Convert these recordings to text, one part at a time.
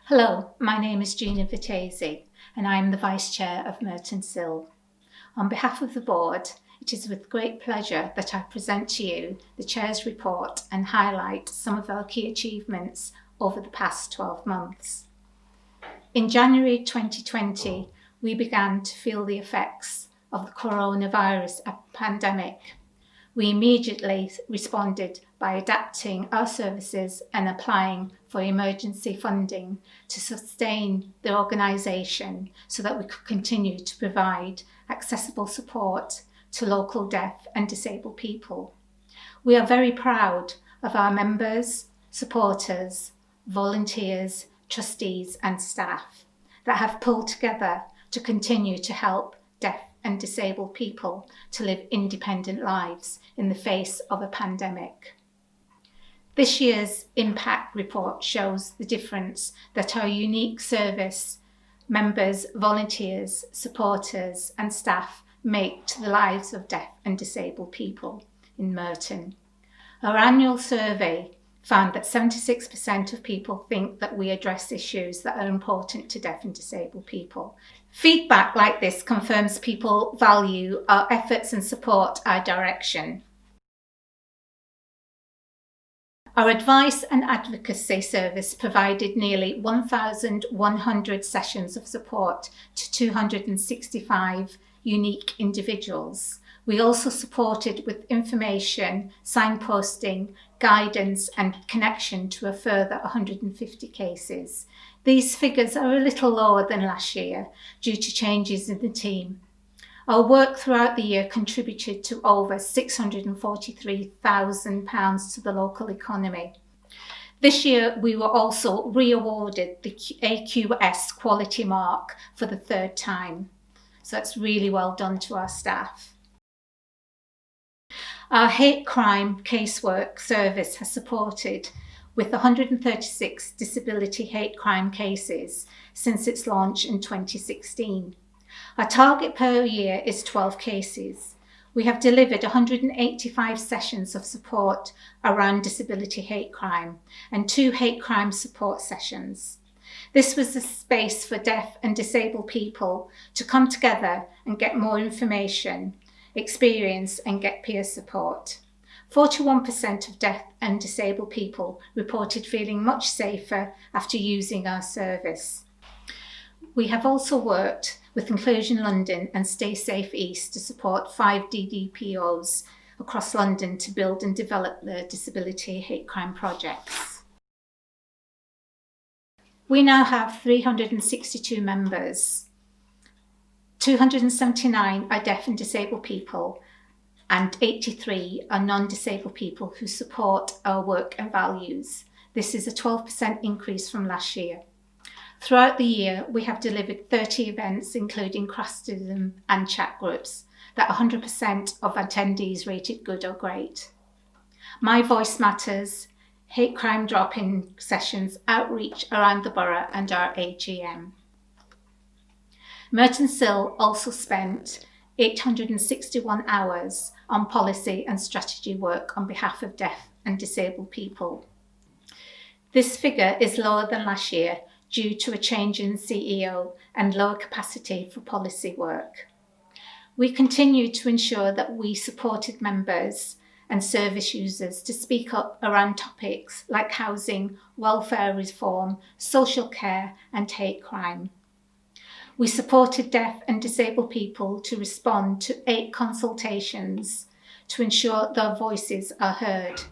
Hello, my name is Gina Vittesi and I am the Vice Chair of Merton CIL. On behalf of the Board, it is with great pleasure that I present to you the Chair's report and highlight some of our key achievements over the past 12 months. In January 2020, we began to feel the effects of the coronavirus pandemic. We immediately responded by adapting our services and applying for emergency funding to sustain the organisation so that we could continue to provide accessible support to local deaf and disabled people. We are very proud of our members, supporters, volunteers, trustees and staff that have pulled together to continue to help deaf and disabled people to live independent lives in the face of a pandemic. This year's impact report shows the difference that our unique service members, volunteers, supporters and staff make to the lives of deaf and disabled people in Merton. Our annual survey found that 76% of people think that we address issues that are important to deaf and disabled people. Feedback like this confirms people value our efforts and support our direction. Our advice and advocacy service provided nearly 1,100 sessions of support to 265 unique individuals. We also supported with information, signposting, guidance and connection to a further 150 cases. These figures are a little lower than last year due to changes in the team. Our work throughout the year contributed to over £643,000 to the local economy. This year we were also re-awarded the AQS Quality Mark for the third time. So that's really well done to our staff. Our hate crime casework service has supported with 136 disability hate crime cases since its launch in 2016. Our target per year is 12 cases. We have delivered 185 sessions of support around disability hate crime and 2 hate crime support sessions. This was a space for deaf and disabled people to come together and get more information, experience and get peer support. 41% of deaf and disabled people reported feeling much safer after using our service. We have also worked with Inclusion London and Stay Safe East to support 5 DDPOs across London to build and develop their disability hate crime projects. We now have 362 members. 279 are deaf and disabled people and 83 are non-disabled people who support our work and values. This is a 12% increase from last year. Throughout the year, we have delivered 30 events, including CRUSTEES and chat groups, that 100% of attendees rated good or great. My Voice Matters, hate crime drop-in sessions, outreach around the borough and our AGM. Merton CIL also spent 861 hours on policy and strategy work on behalf of deaf and disabled people. This figure is lower than last year due to a change in CEO and lower capacity for policy work. We continue to ensure that we supported members and service users to speak up around topics like housing, welfare reform, social care and hate crime. We supported deaf and disabled people to respond to 8 consultations to ensure their voices are heard.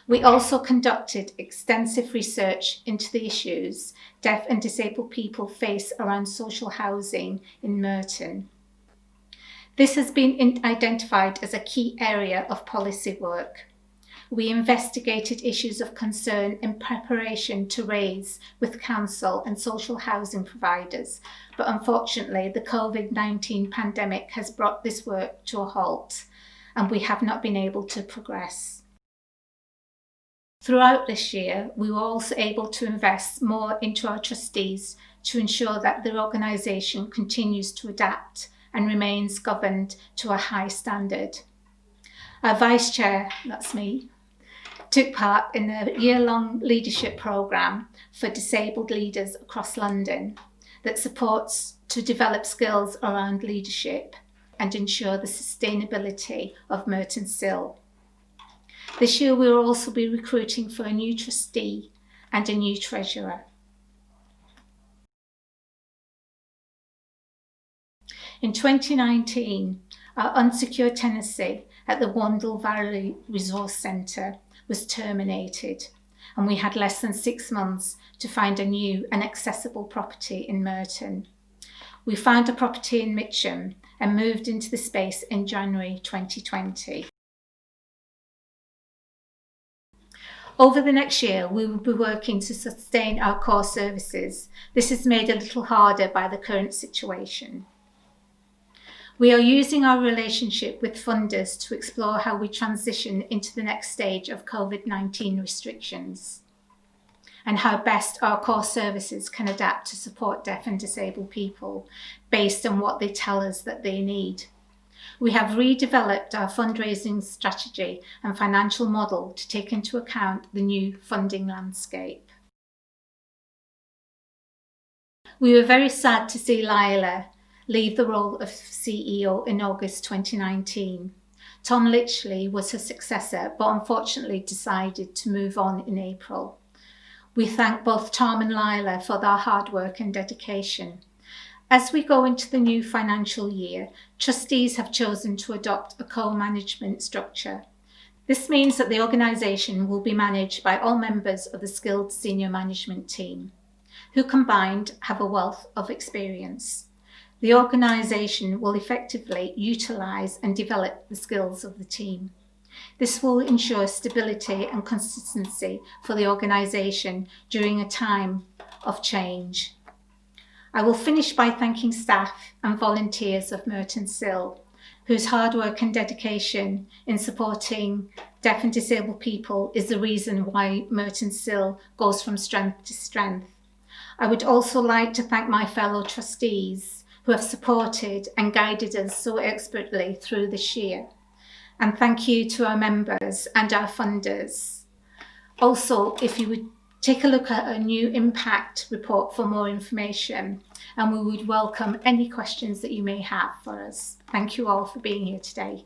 We also conducted extensive research into the issues deaf and disabled people face around social housing in Merton. This has been identified as a key area of policy work. We investigated issues of concern in preparation to raise with council and social housing providers, but unfortunately the COVID-19 pandemic has brought this work to a halt and we have not been able to progress. Throughout this year, we were also able to invest more into our trustees to ensure that the organisation continues to adapt and remains governed to a high standard. Our Vice Chair, that's me, took part in a year-long leadership programme for disabled leaders across London that supports to develop skills around leadership and ensure the sustainability of Merton CIL. This year we will also be recruiting for a new trustee and a new treasurer. In 2019, our unsecured tenancy at the Wandle Valley Resource Centre was terminated, and we had less than 6 months to find a new and accessible property in Merton. We found a property in Mitcham and moved into the space in January 2020. Over the next year, we will be working to sustain our core services. This is made a little harder by the current situation. We are using our relationship with funders to explore how we transition into the next stage of COVID-19 restrictions and how best our core services can adapt to support deaf and disabled people based on what they tell us that they need. We have redeveloped our fundraising strategy and financial model to take into account the new funding landscape. We were very sad to see Lila leave the role of CEO in August 2019. Tom Litchley was her successor, but unfortunately decided to move on in April. We thank both Tom and Lila for their hard work and dedication. As we go into the new financial year, trustees have chosen to adopt a co-management structure. This means that the organisation will be managed by all members of the skilled senior management team, who combined have a wealth of experience. The organisation will effectively utilise and develop the skills of the team. This will ensure stability and consistency for the organisation during a time of change. I will finish by thanking staff and volunteers of Merton CIL, whose hard work and dedication in supporting deaf and disabled people is the reason why Merton CIL goes from strength to strength. I would also like to thank my fellow trustees who have supported and guided us so expertly through this year. And thank you to our members and our funders. Also, if you would take a look at a new impact report for more information, and we would welcome any questions that you may have for us. Thank you all for being here today.